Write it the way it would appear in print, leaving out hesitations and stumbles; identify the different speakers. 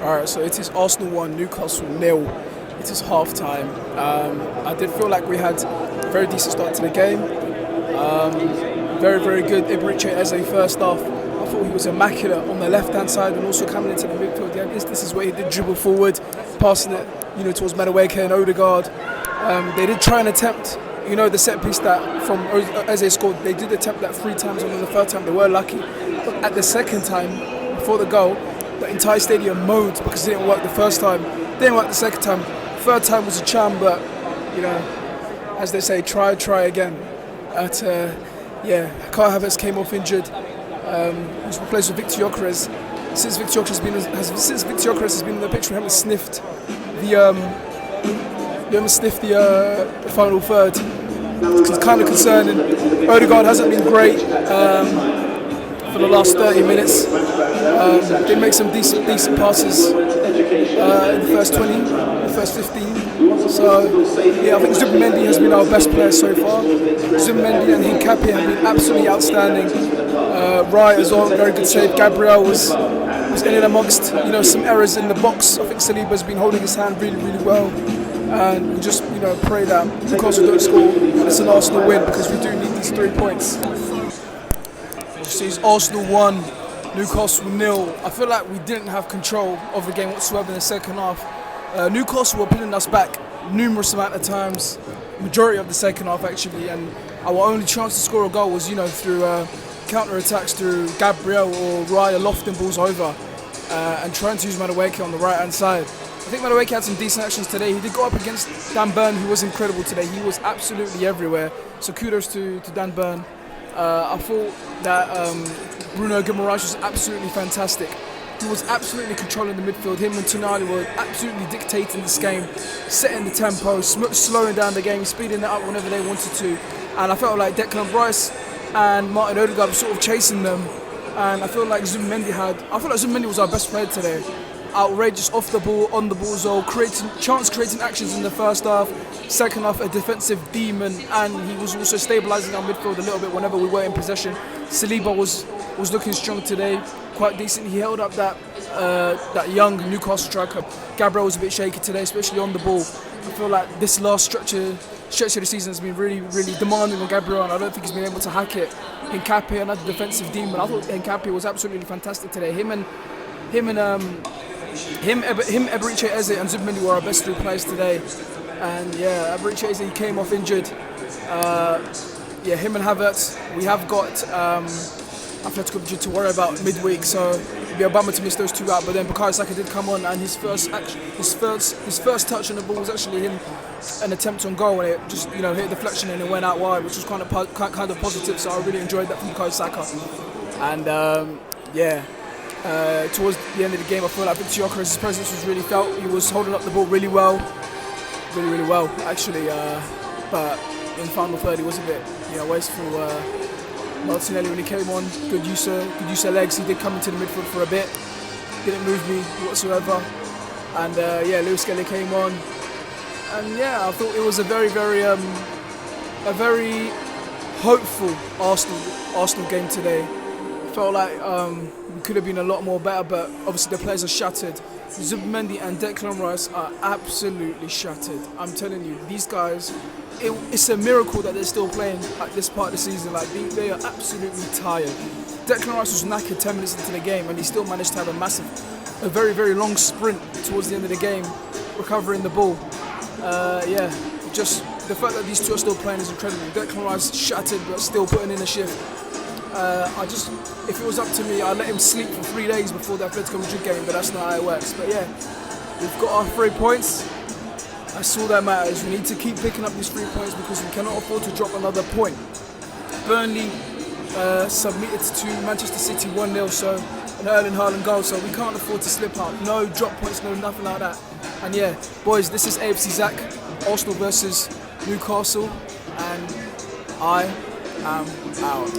Speaker 1: Alright, so it is Arsenal 1, Newcastle 0. It is half time. I did feel like we had a very decent start to the game. Very good. Ibrahim Eze first half. I thought he was immaculate on the left-hand side and also coming into the midfield. Yeah, this is where he did dribble forward, passing it, towards Madueke and Odegaard. They did try and attempt, the set piece that from Eze scored. They did attempt that 3 times, and on the third time they were lucky. But at the second time, before the goal, the entire stadium moaned because it didn't work the first time. Didn't work the second time. Third time was a charm, but as they say, try again. Kai Havertz came off injured. He was replaced with Victor Gyökeres. Since Victor Gyökeres has been in the picture, we haven't sniffed the final third. It's kind of concerning. Odegaard hasn't been great for the last 30 minutes. Did make some decent passes in the first 20, the first 15. So yeah, I think Zubimendi has been our best player so far. Zubimendi and Hincapié have been absolutely outstanding. Wright as well, very good save. Gabriel was in and amongst some errors in the box. I think Saliba's been holding his hand really well. And we just pray that Newcastle don't score and it's an Arsenal win, because we do need these 3 points. It's Arsenal 1, Newcastle 0. I feel like we didn't have control of the game whatsoever in the second half. Newcastle were pulling us back numerous amount of times, majority of the second half actually, and our only chance to score a goal was through counter-attacks through Gabriel or Raya lofting balls over and trying to use Madueke on the right-hand side. I think Madueke had some decent actions today. He did go up against Dan Burn, who was incredible today. He was absolutely everywhere. So kudos to Dan Burn. I thought that Bruno Guimaraes was absolutely fantastic. He was absolutely controlling the midfield. Him and Tonali were absolutely dictating this game, setting the tempo, slowing down the game, speeding it up whenever they wanted to. And I felt like Declan Rice and Martin Odegaard were sort of chasing them. And I feel like Zubimendi was our best player today. Outrageous off the ball, on the ball as well, creating actions in the first half. Second half, a defensive demon, and he was also stabilising our midfield a little bit whenever we were in possession. Saliba was looking strong today, quite decent. He held up that young Newcastle striker. Gabriel was a bit shaky today, especially on the ball. I feel like this last stretch of the season has been really demanding on Gabriel, and I don't think he's been able to hack it. Hincapié, another defensive demon. I thought Hincapié was absolutely fantastic today. Him, Ibrahim Eze and Zubimendi were our best 3 players today. And yeah, Ibrahim Eze came off injured. Him and Havertz. We have got Atletico Madrid to worry about midweek, so it'd be a bummer to miss those 2 out. But then Bukayo Saka did come on, and his first touch on the ball was actually an attempt on goal, and it just hit deflection and it went out wide, which was kind of positive. So I really enjoyed that from Bukayo Saka. And towards the end of the game, I feel like Victor Gyökeres' presence was really felt. He was holding up the ball really well actually. But in the final third, he was a bit wasteful. Martinelli, when he came on, good use of legs. He did come into the midfield for a bit. Didn't move me whatsoever. And Lewis Kelly came on. And I thought it was a very hopeful Arsenal game today. Felt like we could have been a lot more better, but obviously the players are shattered. Zubimendi and Declan Rice are absolutely shattered. I'm telling you, these guys, it's a miracle that they're still playing at this part of the season. Like they are absolutely tired. Declan Rice was knackered 10 minutes into the game, and he still managed to have a very long sprint towards the end of the game, recovering the ball. Just the fact that these 2 are still playing is incredible. Declan Rice shattered, but still putting in a shift. If it was up to me, I'd let him sleep for 3 days before the Atletico Madrid game, but that's not how it works. But yeah, we've got our 3 points. That's all that matters. We need to keep picking up these 3 points because we cannot afford to drop another point. Burnley submitted to Manchester City 1-0, so an Erling Haaland goal, so we can't afford to slip up. No drop points, no nothing like that. And yeah, boys, this is AFC Zach, Arsenal versus Newcastle, and I am out.